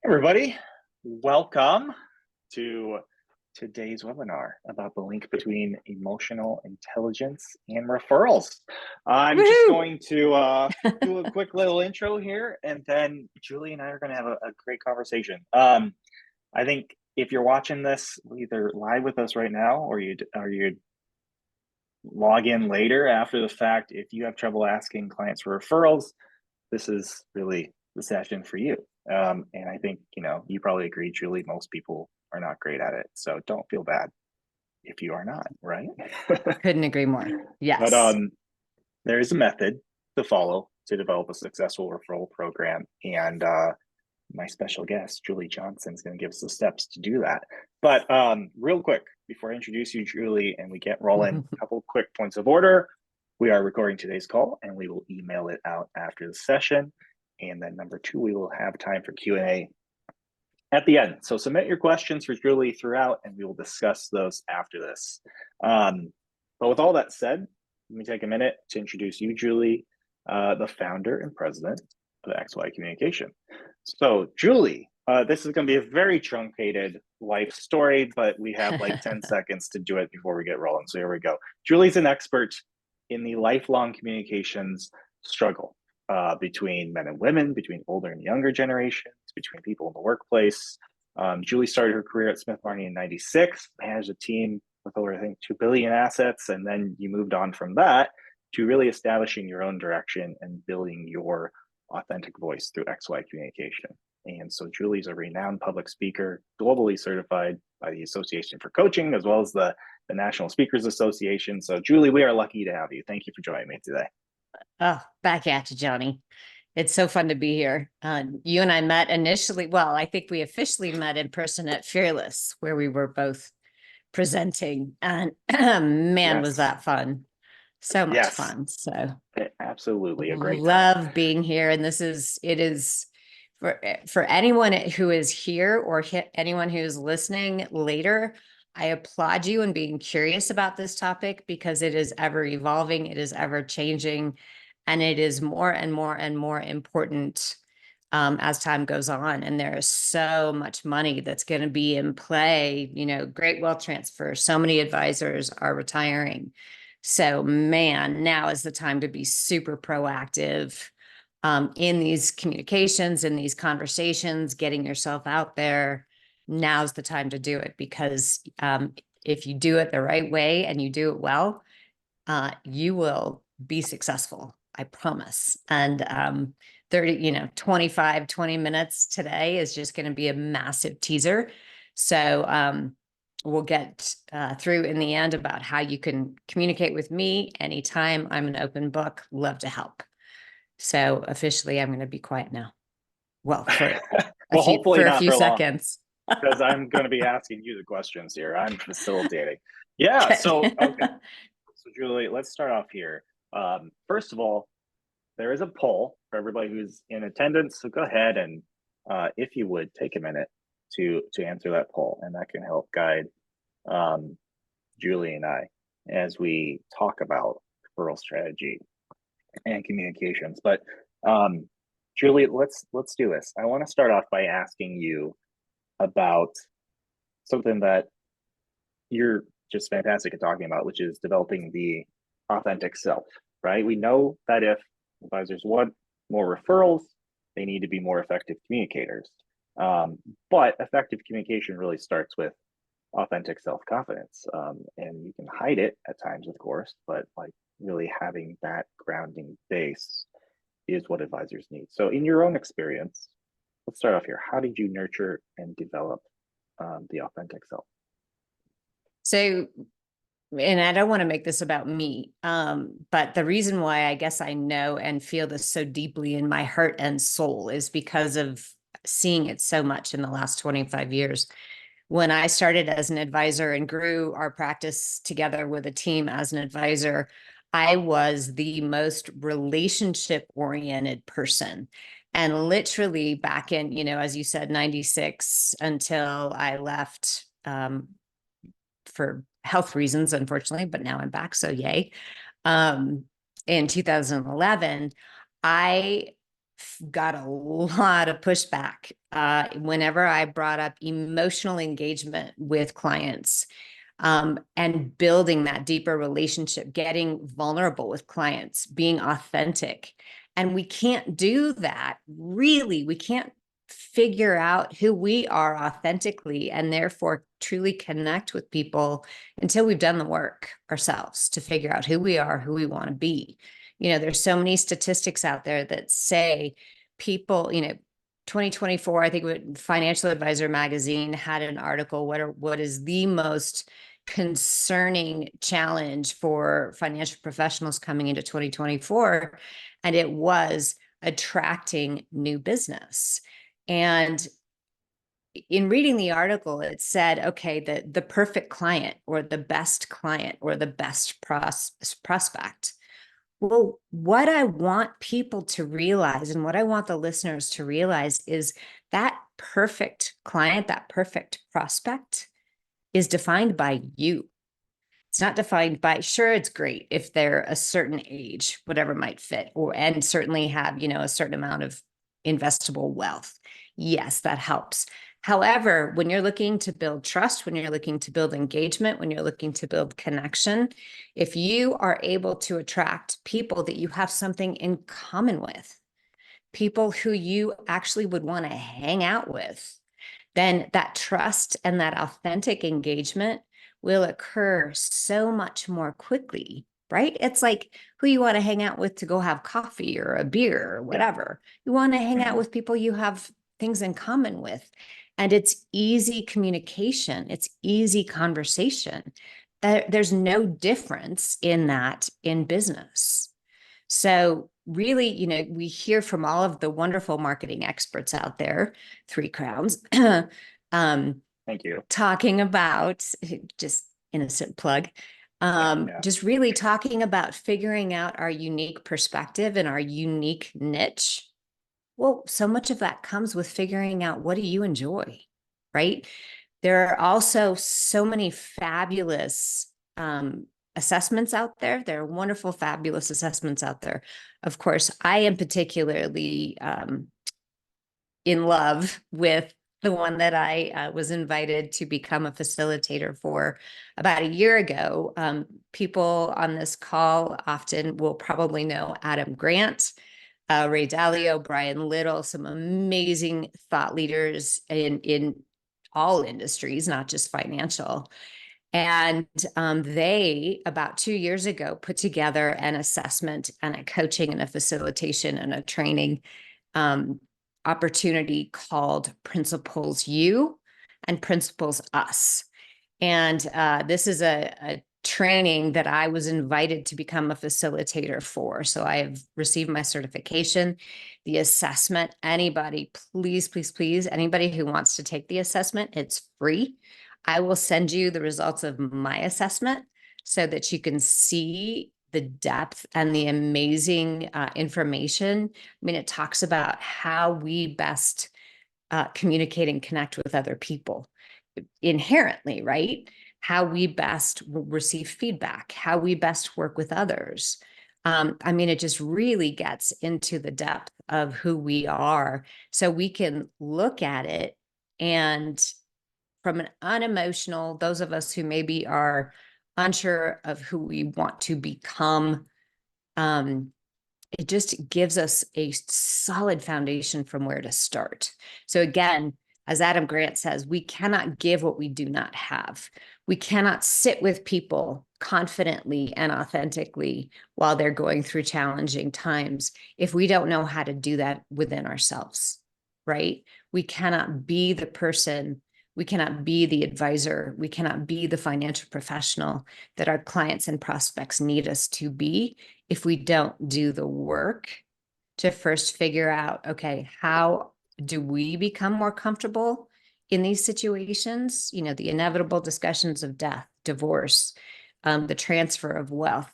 Everybody, welcome to today's webinar about the link between emotional intelligence and referrals. I'm just going to do a quick little intro here, and then Julie and I are going to have a great conversation. I think if you're watching this either live with us right now or you log in later after the fact, if you have trouble asking clients for referrals, this is really the session for you. And I think, you probably agree, Julie, most people are not great at it. So don't feel bad if you are not, right? Couldn't agree more. Yes. But there is a method to follow to develop a successful referral program. And my special guest, Julie Johnson, is going to give us the steps to do that. But real quick, before I introduce you, Julie, and we get rolling, a couple quick points of order. We are recording today's call and we will email it out after the session. And then number two, we will have time for Q&A at the end. So submit your questions for Julie throughout and we will discuss those after this. But with all that said, let me take a minute to introduce you, Julie, the founder and president of XY Communication. So Julie, this is going to be a very truncated life story, but we have like 10 seconds to do it before we get rolling. So here we go. Julie's an expert in the lifelong communications struggle between men and women, between older and younger generations, between people in the workplace. Julie started her career at Smith Barney in '96, managed a team with over, I think, 2 billion assets. And then you moved on from that to really establishing your own direction and building your authentic voice through XY Communication. And so Julie's a renowned public speaker, globally certified by the Association for Coaching, as well as the National Speakers Association. So Julie, we are lucky to have you. Thank you for joining me today. Oh, back at you, Johnny. It's so fun to be here. You and I met initially, well, I think we officially met in person at Fearless, where we were both presenting. And man, Yes. Was that fun. So much fun. So absolutely a great love time. Being here. And it is for anyone who is here or anyone who's listening later, I applaud you in being curious about this topic because it is ever evolving, it is ever changing, and it is more and more and more important as time goes on. And there is so much money that's going to be in play, great wealth transfer. So many advisors are retiring. So man, now is the time to be super proactive in these communications, in these conversations, getting yourself out there. Now's the time to do it because if you do it the right way and you do it well, you will be successful. I promise. And 20 minutes today is just going to be a massive teaser. So we'll get through in the end about how you can communicate with me anytime. I'm an open book, love to help. So officially, I'm going to be quiet now. Well, for hopefully a few for seconds. Because I'm going to be asking you the questions here. I'm facilitating. Yeah. Okay. So Julie, let's start off here. First of all, there is a poll for everybody who's in attendance. So go ahead and, if you would, take a minute to answer that poll, and that can help guide Julie and I as we talk about referral strategy and communications. But Julie, let's do this. I want to start off by asking you about something that you're just fantastic at talking about, which is developing the authentic self, right? We know that if advisors want more referrals, they need to be more effective communicators. But effective communication really starts with authentic self-confidence. And you can hide it at times, of course, but like really having that grounding base is what advisors need. So in your own experience, let's start off here. How did you nurture and develop the authentic self? So, and I don't want to make this about me, but the reason why I guess I know and feel this so deeply in my heart and soul is because of seeing it so much in the last 25 years. When I started as an advisor and grew our practice together with a team as an advisor, I was the most relationship-oriented person. And literally back in, as you said, 96 until I left for health reasons, unfortunately, but now I'm back, so yay. In 2011, I got a lot of pushback whenever I brought up emotional engagement with clients, and building that deeper relationship, getting vulnerable with clients, being authentic. And we can't do that, really. We can't figure out who we are authentically and therefore truly connect with people until we've done the work ourselves to figure out who we are, who we want to be. There's so many statistics out there that say people, 2024, I think Financial Advisor magazine had an article, what is the most concerning challenge for financial professionals coming into 2024, and it was attracting new business. And in reading the article, it said, okay, the perfect client or the best client or the best prospect. Well, what I want people to realize and what I want the listeners to realize is that perfect client, that perfect prospect is defined by you. It's not defined by, sure, it's great if they're a certain age, whatever might fit, and certainly have, a certain amount of investable wealth. Yes, that helps. However, when you're looking to build trust, when you're looking to build engagement, when you're looking to build connection, if you are able to attract people that you have something in common with, people who you actually would want to hang out with, then that trust and that authentic engagement will occur so much more quickly, right? It's like who you want to hang out with to go have coffee or a beer or whatever. You want to hang out with people you have things in common with. And it's easy communication, it's easy conversation. There's no difference in that in business. So really, we hear from all of the wonderful marketing experts out there, Three Crowns, Thank you. talking about, just innocent plug, just really talking about figuring out our unique perspective and our unique niche. Well, so much of that comes with figuring out, what do you enjoy, right? There are also so many fabulous assessments out there. There are wonderful, fabulous assessments out there. Of course, I am particularly in love with the one that I was invited to become a facilitator for about a year ago. People on this call often will probably know Adam Grant, Ray Dalio, Brian Little, some amazing thought leaders in all industries, not just financial. And they, about 2 years ago, put together an assessment and a coaching and a facilitation and a training opportunity called Principles You and Principles Us. And this is a training that I was invited to become a facilitator for. So I have received my certification, the assessment. Anybody, please, please, please, anybody who wants to take the assessment, it's free. I will send you the results of my assessment so that you can see the depth and the amazing information. I mean, it talks about how we best communicate and connect with other people inherently, right? How we best receive feedback, how we best work with others. I mean, it just really gets into the depth of who we are. So we can look at it, and from an unemotional, those of us who maybe are unsure of who we want to become, it just gives us a solid foundation from where to start. So again, as Adam Grant says, we cannot give what we do not have. We cannot sit with people confidently and authentically while they're going through challenging times if we don't know how to do that within ourselves, right? We cannot be the person, we cannot be the advisor, we cannot be the financial professional that our clients and prospects need us to be if we don't do the work to first figure out, okay, how do we become more comfortable in these situations? The inevitable discussions of death, divorce, the transfer of wealth,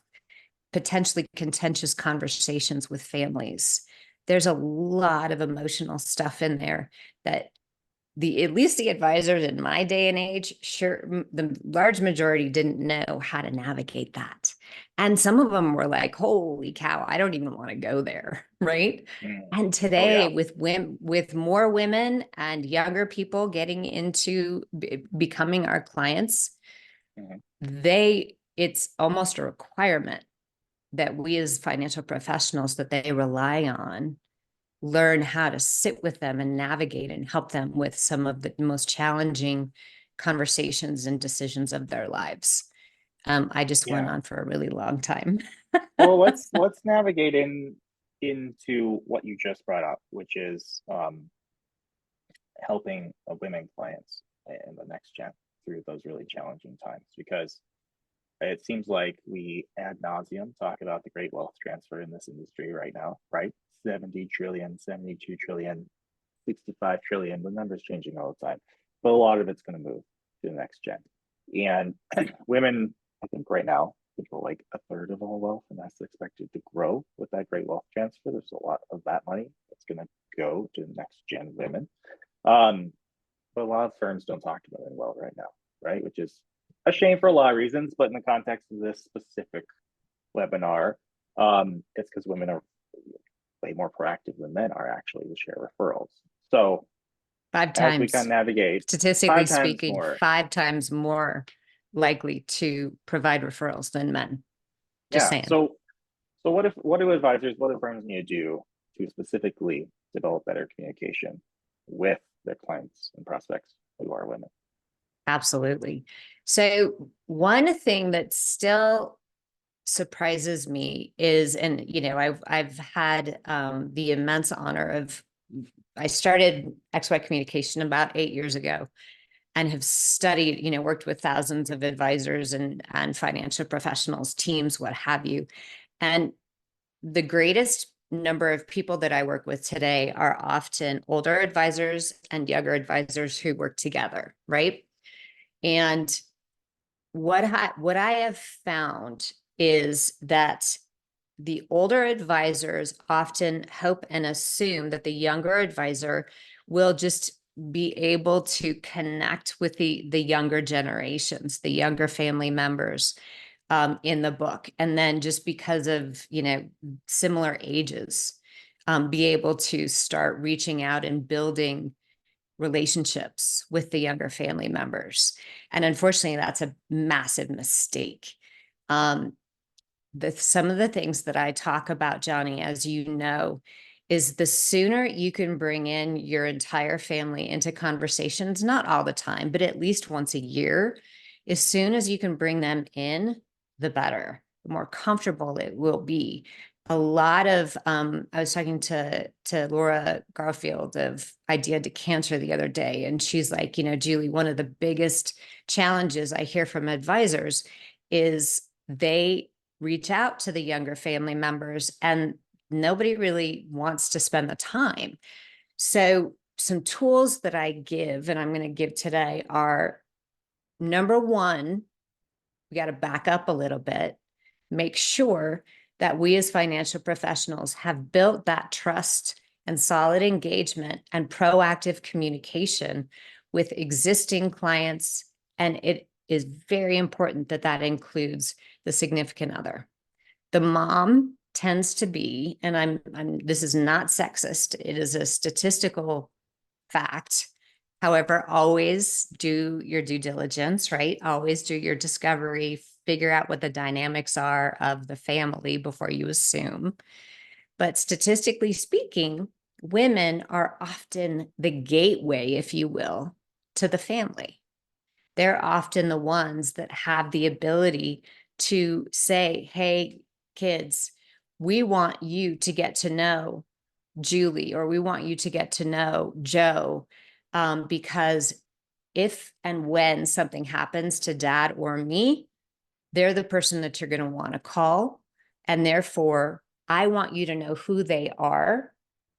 potentially contentious conversations with families. There's a lot of emotional stuff in there that at least the advisors in my day and age, sure, the large majority didn't know how to navigate that. And some of them were like, holy cow, I don't even want to go there. Right. Mm. And Oh today yeah. with more women and younger people getting into becoming our clients, Mhm. it's almost a requirement that we as financial professionals that they rely on learn how to sit with them and navigate and help them with some of the most challenging conversations and decisions of their lives. I just went Yeah. on for a really long time. Well, let's navigate into what you just brought up, which is helping women clients in the next gen through those really challenging times, because it seems like we ad nauseum talk about the great wealth transfer in this industry right now, right? 70 trillion, 72 trillion, 65 trillion. The number's changing all the time, but a lot of it's going to move to the next gen. And women, I think right now, control like a third of all wealth, and that's expected to grow with that great wealth transfer. There's a lot of that money that's going to go to next gen women. Um, but a lot of firms don't talk about it well right now, right? Which is a shame for a lot of reasons, but in the context of this specific webinar, it's because women are way more proactive than men are actually to share referrals. So Five as we kind of times, navigate, statistically 5 times speaking, more. 5 times more likely to provide referrals than men. Just Yeah. saying. So what do advisors, what do firms need to do to specifically develop better communication with their clients and prospects who are women? Absolutely. So one thing that still surprises me is, and I've had the immense honor of, I started XY Communication about 8 years ago and have studied, worked with thousands of advisors and financial professionals, teams, what have you. And the greatest number of people that I work with today are often older advisors and younger advisors who work together, right? And what I have found is that the older advisors often hope and assume that the younger advisor will just be able to connect with the younger generations, the younger family members in the book. And then just because of, similar ages, be able to start reaching out and building relationships with the younger family members. And unfortunately, that's a massive mistake. Um, some of the things that I talk about, Johnny, as you know, is the sooner you can bring in your entire family into conversations, not all the time, but at least once a year, as soon as you can bring them in, the better, the more comfortable it will be. A lot of I was talking to Laura Garfield of Idea to Cancer the other day, and she's like, Julie, one of the biggest challenges I hear from advisors is they reach out to the younger family members and nobody really wants to spend the time. So some tools that I give and I'm going to give today are: number one, we got to back up a little bit, make sure that we as financial professionals have built that trust and solid engagement and proactive communication with existing clients. And it is very important that that includes the significant other. The mom tends to be, and this is not sexist, it is a statistical fact. However, always do your due diligence, right? Always do your discovery, figure out what the dynamics are of the family before you assume. But statistically speaking, women are often the gateway, if you will, to the family. They're often the ones that have the ability to say, hey, kids, we want you to get to know Julie, or we want you to get to know Joe, because if and when something happens to dad or me, they're the person that you're going to want to call. And therefore, I want you to know who they are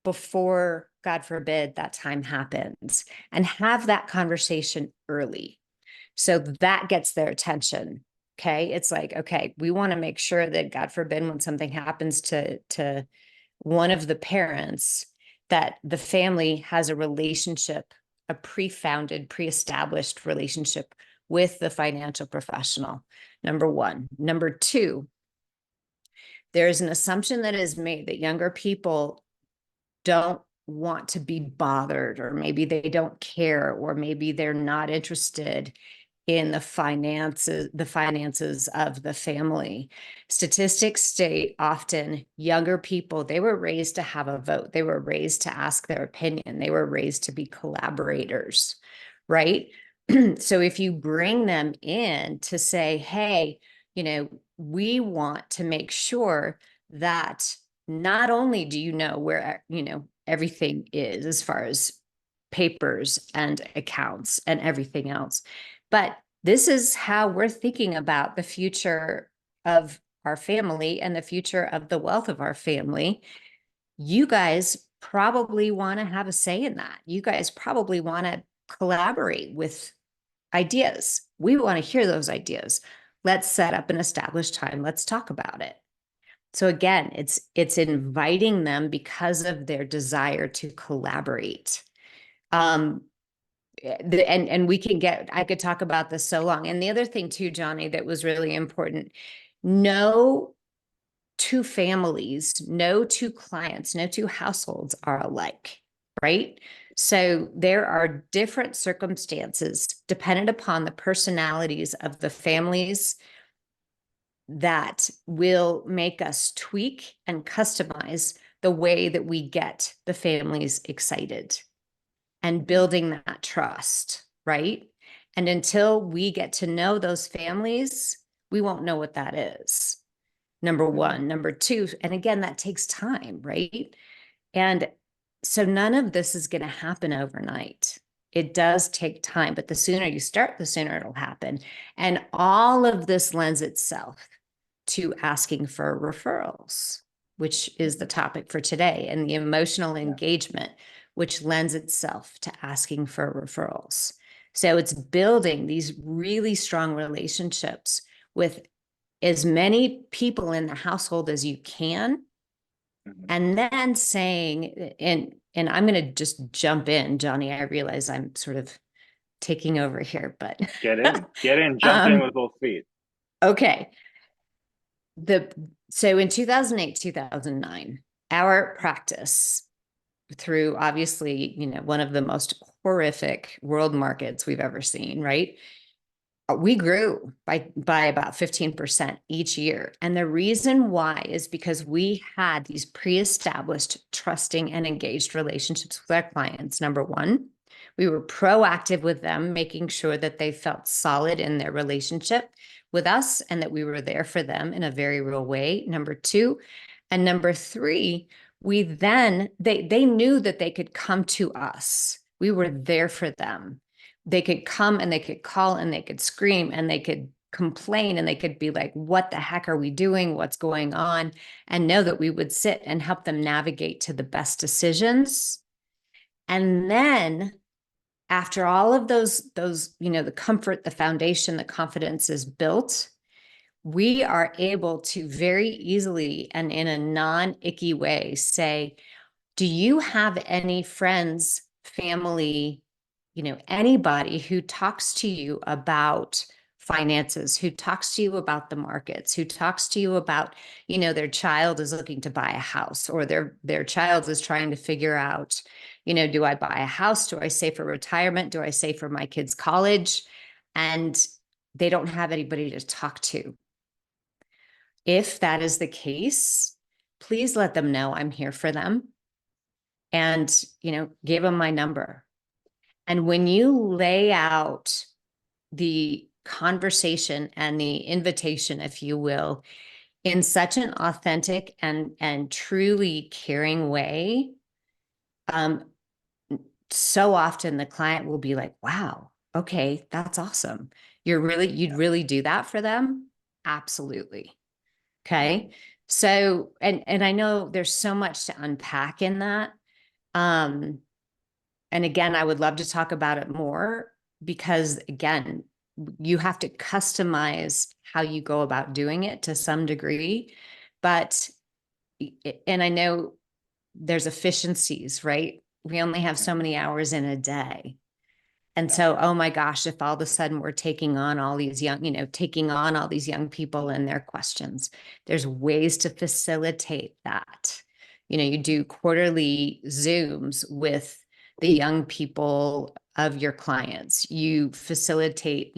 before, God forbid, that time happens, and have that conversation early. So that gets their attention. Okay. It's like, okay, we want to make sure that, God forbid, when something happens to one of the parents, that the family has a relationship, a pre-founded, pre-established relationship with the financial professional. Number one. Number two, there's an assumption that is made that younger people don't want to be bothered, or maybe they don't care, or maybe they're not interested in the finances of the family. Statistics state often younger people, they were raised to have a vote. They were raised to ask their opinion. They were raised to be collaborators, right? So if you bring them in to say, hey, we want to make sure that not only do you know where, everything is as far as papers and accounts and everything else, but this is how we're thinking about the future of our family and the future of the wealth of our family. You guys probably want to have a say in that. You guys probably want to collaborate with ideas. We want to hear those ideas. Let's set up an established time. Let's talk about it. So again, it's inviting them because of their desire to collaborate. And I could talk about this so long. And the other thing too, Johnny, that was really important, no two families, no two clients, no two households are alike, right? So there are different circumstances dependent upon the personalities of the families that will make us tweak and customize the way that we get the families excited and building that trust, right? And until we get to know those families, we won't know what that is. Number one. Number two, and again, that takes time, right? And so none of this is going to happen overnight. It does take time, but the sooner you start, the sooner it'll happen. And all of this lends itself to asking for referrals, which is the topic for today, and the emotional engagement, which lends itself to asking for referrals. So it's building these really strong relationships with as many people in the household as you can. And then saying, and I'm going to just jump in, Johnny. I realize I'm sort of taking over here, but Get in, jump in with both feet. Okay. So in 2008, 2009, our practice, through obviously, one of the most horrific world markets we've ever seen, right? We grew by about 15% each year. And the reason why is because we had these pre-established, trusting and engaged relationships with our clients. Number one, we were proactive with them, making sure that they felt solid in their relationship with us and that we were there for them in a very real way. Number two, and number three, they knew that they could come to us. We were there for them. They could come and they could call and they could scream and they could complain and they could be like, what the heck are we doing? What's going on? And know that we would sit and help them navigate to the best decisions. And then after all of those, the comfort, the foundation, the confidence is built, we are able to very easily and in a non-icky way say, do you have any friends, family, anybody who talks to you about finances, who talks to you about the markets, who talks to you about, their child is looking to buy a house, or their child is trying to figure out, do I buy a house? Do I save for retirement? Do I save for my kids' college? And they don't have anybody to talk to. If that is the case, please let them know I'm here for them, and, give them my number. And when you lay out the conversation and the invitation, if you will, in such an authentic and truly caring way, so often the client will be like, wow, okay, that's awesome. You'd really do that for them? Absolutely. Okay. So, and I know there's so much to unpack in that. And again, I would love to talk about it more, because again, you have to customize how you go about doing it to some degree. But, and I know there's efficiencies, right? We only have so many hours in a day. And so, oh my gosh, if all of a sudden we're taking on all these young, taking on all these young people and their questions, there's ways to facilitate that. You do quarterly Zooms with the young people of your clients. You facilitate,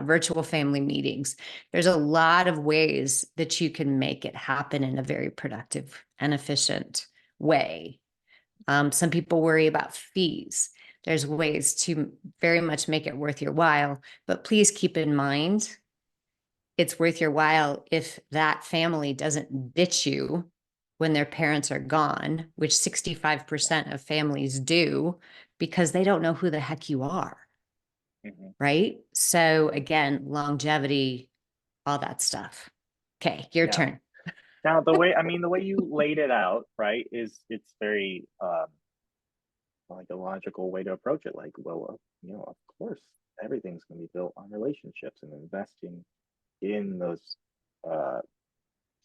virtual family meetings. There's a lot of ways that you can make it happen in a very productive and efficient way. Some people worry about fees. There's ways to very much make it worth your while, but please keep in mind it's worth your while if that family doesn't ditch you when their parents are gone, which 65% of families do because they don't know who the heck you are. Mhm. Right? So again, longevity, all that stuff. Okay, your Yeah. turn. Now, the way you laid it out, right, is it's very like a logical way to approach it. Like, well, of course, everything's going to be built on relationships, and investing in those uh,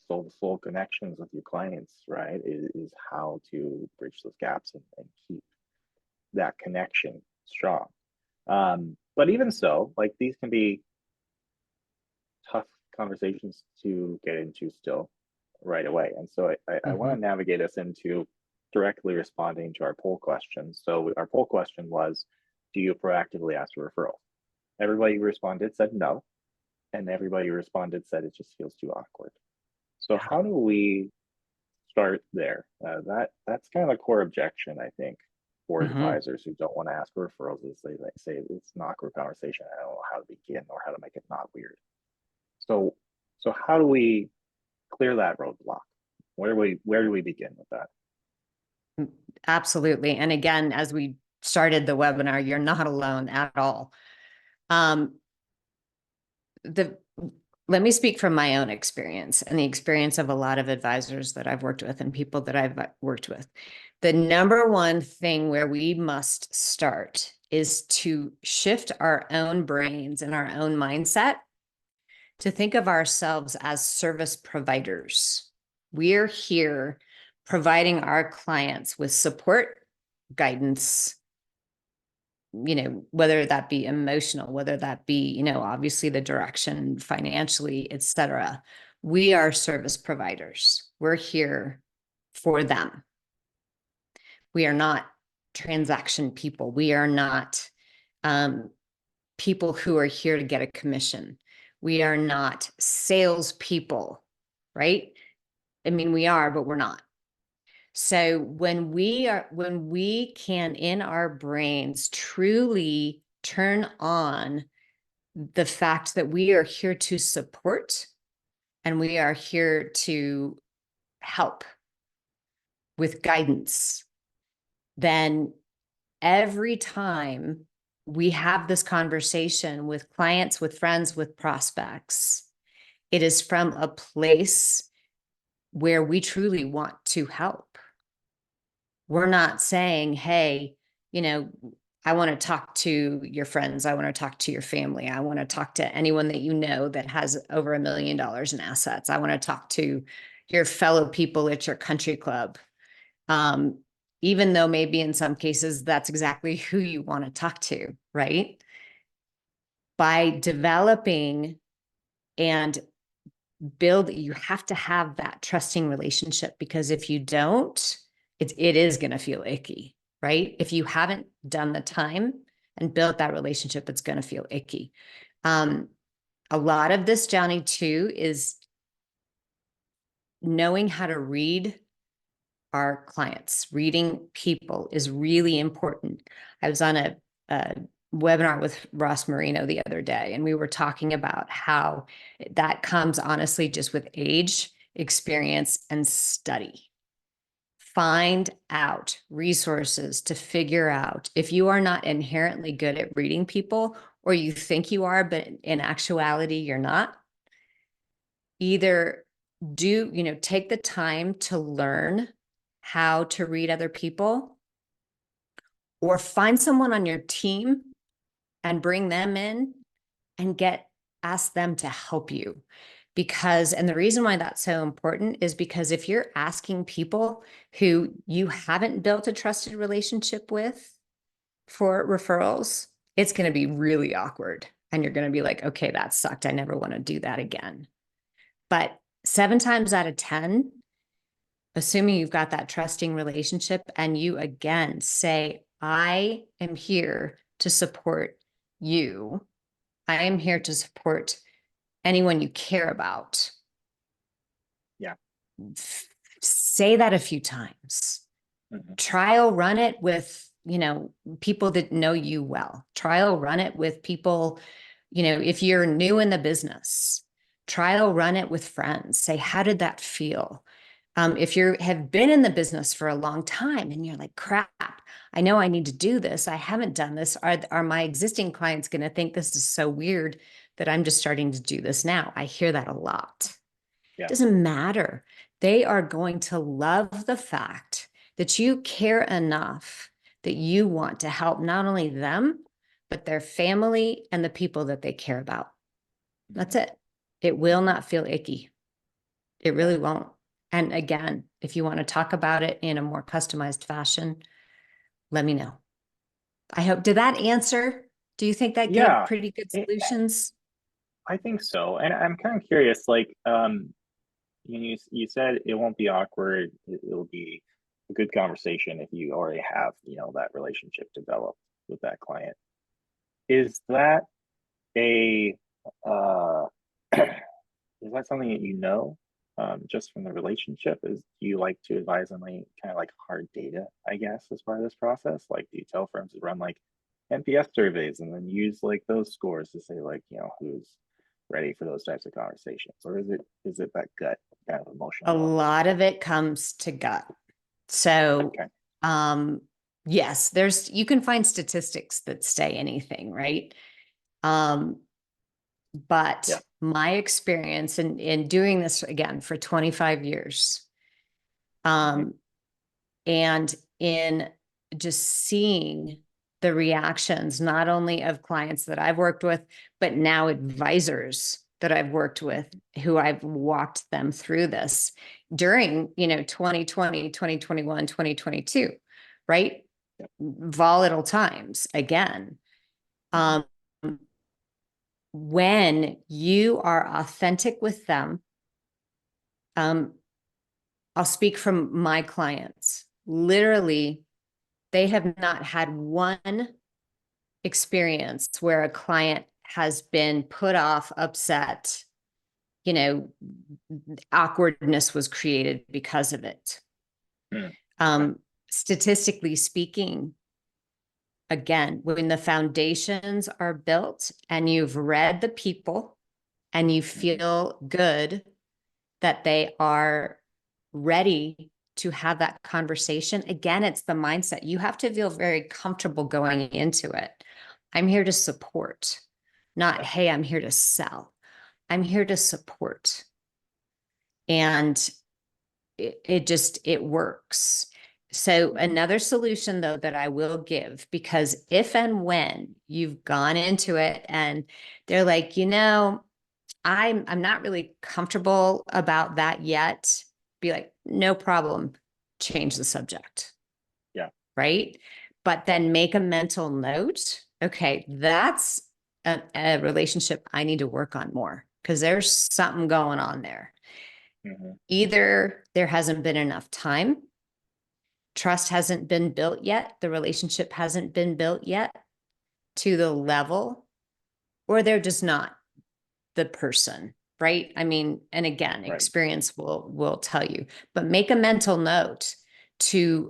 soul to soul connections with your clients, right, is how to bridge those gaps and keep that connection strong. But even so, like these can be tough conversations to get into still right away. And so I want to navigate us into directly responding to our poll question. So our poll question was, do you proactively ask for referrals? Everybody who responded said no, and everybody who responded said it just feels too awkward. So how do we start there? That's kind of a core objection, I think, for Mm-hmm. advisors who don't want to ask for referrals. Is they say it's an awkward conversation. I don't know how to begin or how to make it not weird. So how do we clear that roadblock? Where do we begin with that? Absolutely. And again, as we started the webinar, you're not alone at all. Um, the Let me speak from my own experience and the experience of a lot of advisors that I've worked with and people that I've worked with. The number one thing where we must start is to shift our own brains and our own mindset to think of ourselves as service providers. We're here providing our clients with support, guidance, whether that be emotional, whether that be, obviously the direction financially, etc. We are service providers. We're here for them. We are not transaction people. We are not people who are here to get a commission. We are not salespeople, right? I mean, we are, but we're not. So when we can in our brains truly turn on the fact that we are here to support and we are here to help with guidance, then every time we have this conversation with clients, with friends, with prospects, it is from a place where we truly want to help. We're not saying, hey, I want to talk to your friends. I want to talk to your family. I want to talk to anyone that you know that has over $1 million in assets. I want to talk to your fellow people at your country club. Even though maybe in some cases that's exactly who you want to talk to, right? By developing and you have to have that trusting relationship, because if you don't, it is going to feel icky, right? If you haven't done the time and built that relationship, it's going to feel icky. A lot of this, Johnny, too, is knowing how to read our clients. Reading people is really important. I was on a webinar with Ross Marino the other day, and we were talking about how that comes honestly just with age, experience, and study. Find out resources to figure out if you are not inherently good at reading people, or you think you are, but in actuality, you're not. Either take the time to learn how to read other people, or find someone on your team and bring them in and ask them to help you. And the reason why that's so important is because if you're asking people who you haven't built a trusted relationship with for referrals, it's going to be really awkward. And you're going to be like, okay, that sucked. I never want to do that again. But 7 times out of 10, assuming you've got that trusting relationship and you again say, I am here to support you. I am here to support anyone you care about. Yeah. Say that a few times. Mhm. Trial run it with, people that know you well. Trial run it with people, if you're new in the business, trial run it with friends. Say, how did that feel? If you have been in the business for a long time and you're like, crap, I know I need to do this. I haven't done this. Are my existing clients going to think this is so weird that I'm just starting to do this now? I hear that a lot. Yeah. Doesn't matter. They are going to love the fact that you care enough that you want to help not only them, but their family and the people that they care about. That's it. It will not feel icky. It really won't. And again, if you want to talk about it in a more customized fashion, let me know. I hope, did that answer? Do you think that gave Yeah, pretty good it, solutions? I think so. And I'm kind of curious, like, you said it won't be awkward. It'll be a good conversation if you already have, that relationship developed with that client. Is that a uh is that something that just from the relationship? Do you like to advise on like kind of like hard data, I guess, as part of this process? Like, do you tell firms to run like NPS surveys and then use like those scores to say like, who's ready for those types of conversations? Or is it that gut kind of A emotional one? lot of it comes to gut. So, Okay. um, yes, you can find statistics that say anything, right? Um, Yeah. but my experience in doing this again for 25 years, Hmm. um, and in just seeing the reactions, not only of clients that I've worked with, but now advisors that I've worked with who I've walked them through this during, 2020, 2021, 2022, right? Yeah. Volatile times again. Hmm. Um, when you are authentic with them, um, I'll speak from my clients. Literally, they have not had one experience where a client has been put off, upset, you know, awkwardness was created because of it. Mm. Okay. Um, Statistically speaking, again, when the foundations are built and you've read the people and you Hmm. feel good that they are ready to have that conversation, again, it's the mindset. You have to feel very comfortable going into it. I'm here to support, not, Yeah. hey, I'm here to sell. I'm here to support. And it works. So Hmm. another solution though that I will give, because if and when you've gone into it and they're like, I'm not really comfortable about that yet, be like, no problem, change the subject, Yeah. right? But Yeah. then make a mental note. Okay, that's a relationship I need to work on more because there's something going on there. Hmm. Either there hasn't been enough time, trust hasn't been built yet, the relationship hasn't been built yet to the level, or they're just not the person, right? I mean, and again, Right. experience will tell you, but make a mental note to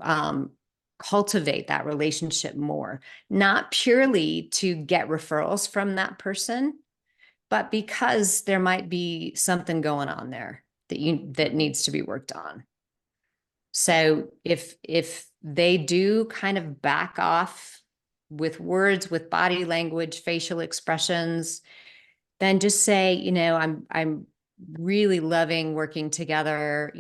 cultivate that relationship more, not purely to get referrals from that person, but because there might be something going on there that Hmm. needs to be worked on. Yeah. So if they do kind of back off with words, with body language, facial expressions, then just say, I'm really loving working together.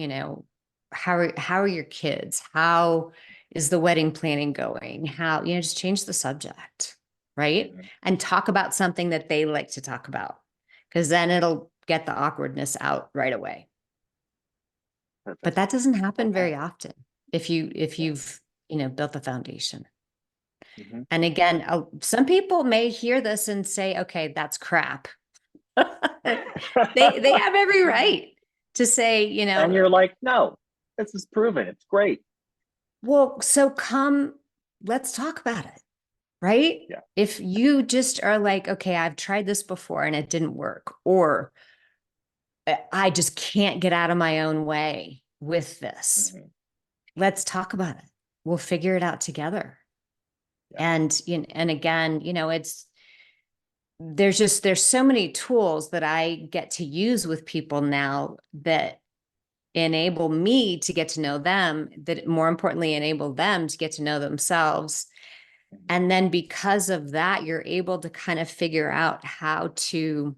How are your kids? How is the wedding planning going? How, just change the subject, right? Hmm. And talk about something that they like to talk about, because then it'll get the awkwardness out right away. But Perfect. that doesn't happen Okay. very often if Yeah. you've, built the foundation. Mhm. And again, some people may hear this and say, okay, that's crap. They have every right to say, And you're like, no, this is proven. It's great. well, so come, let's talk about it, right? Yeah. If you just are like, okay, I've tried this before and it didn't work, or I just can't get out of my own way with this, Mhm. let's talk about it. We'll figure it out together. Yeah. And again, there's so many tools that I get to use with people now that enable me to get to know them, that more importantly enable them to get to know themselves. Mhm. And then because of that, you're able to kind of figure out how to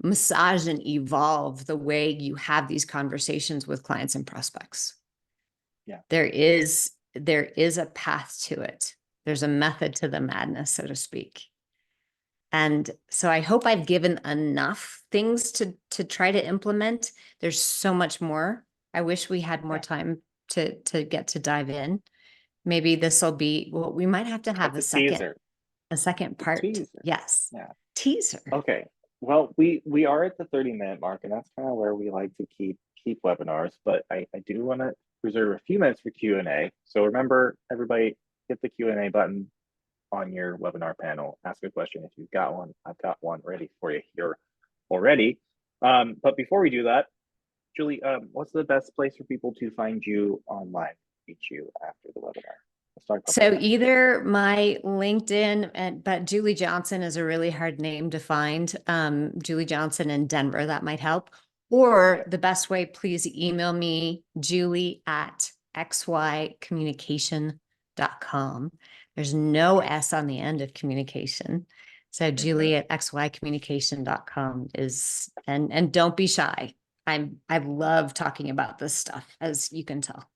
massage and evolve the way you have these conversations with clients and prospects. Yeah. There is a path to it. There's a method to the madness, so to speak. And so I hope I've given enough things to try to implement. There's so much more. I wish we had more Yeah. time to get to dive in. Maybe this will be, well, we might have to have It's a teaser. a second It's a part. teaser. Yes. Yeah. Teaser. Okay. Well, we are at the 30-minute mark, and that's kind of where we like to keep webinars. But I do want to reserve a few minutes for Q&A. So remember, everybody, hit the Q&A button on your webinar panel. Ask a question if you've got one. I've got one ready for you here already. But before we do that, Julie, what's the best place for people to find you online, reach you after the webinar? Let's talk about So that. either my LinkedIn, but Julie Johnson is a really hard name to find. Julie Johnson in Denver, that might help. Or Okay. the best way, please email me, julie@xycommunication.com. There's no S on the end of communication. So Mhm. julie@xycommunication.com is, and don't be shy. I love talking about this stuff, as you can tell.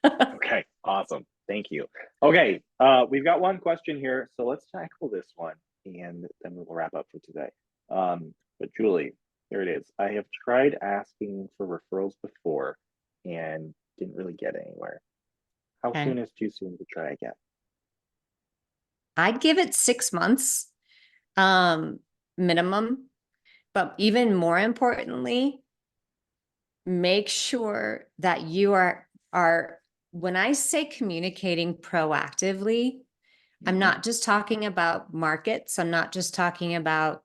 Okay, awesome. Thank you. Okay, we've got one question here, so let's tackle this one, and then we'll wrap up for today. But Julie, here it is. I have tried asking for referrals before and didn't really get anywhere. How Okay. soon is too soon to try again? I'd give it 6 months um, minimum. But even more importantly, make sure that you are when I say communicating proactively, I'm Mhm. not just talking about markets. I'm not just talking about,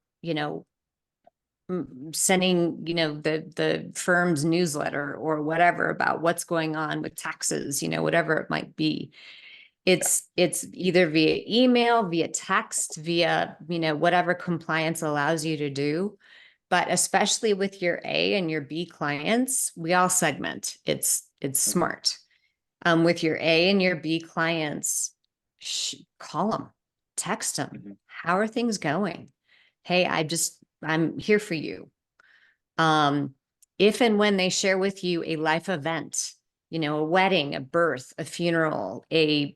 sending, the firm's newsletter or whatever about what's going on with taxes, whatever it might be. Yeah. It's either via email, via text, via, whatever compliance allows you to do. But especially with your A and your B clients, we all segment. It's Mhm. smart. With your A and your B clients, call them, text them. Mhm. How are things going? Hey, I'm here for you. Um, if and when they share with you a life event, a wedding, a birth, a funeral, a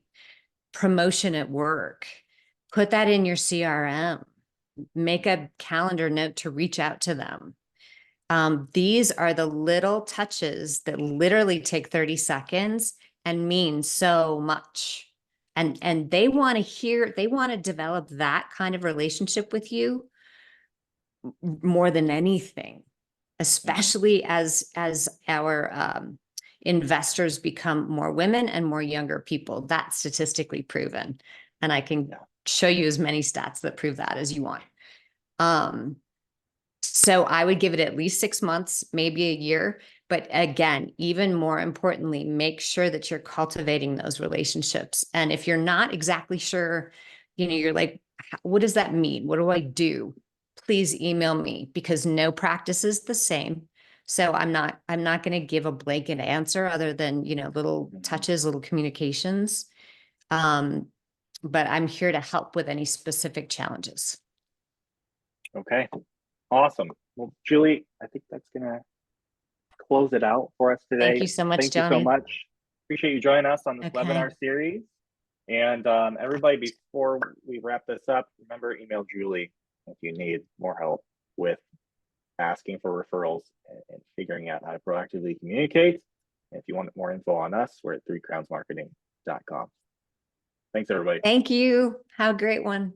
promotion at work, put that in your CRM. Make a calendar note to reach out to them. These are the little touches that literally take 30 seconds and mean so much. And they want to develop that kind of relationship with you more than anything, Mhm. especially as our investors become more women and more younger people. That's statistically proven. And I can Yeah. show you as many stats that prove that as you want. So I would give it at least 6 months, maybe a year. But again, even more importantly, make sure that you're cultivating those relationships. And if you're not exactly sure, you're like, what does that mean? What do I do? Please email me, because no practice is the same. So I'm not going to give a blanket answer other than, little Mhm. touches, little communications. Um, but I'm here to help with any specific challenges. Okay, awesome. Well, Julie, I think that's gonna close it out for us Thank today. you so much, Thank you so Johnny. much. Appreciate you joining us on this Okay. webinar series. And everybody, before we wrap this up, remember, email Julie if you need more help with asking for referrals and figuring out how to proactively communicate. And if you want more info on us, we're at threecrownsmarketing.com. Thanks, everybody. Thank you. Have a great one.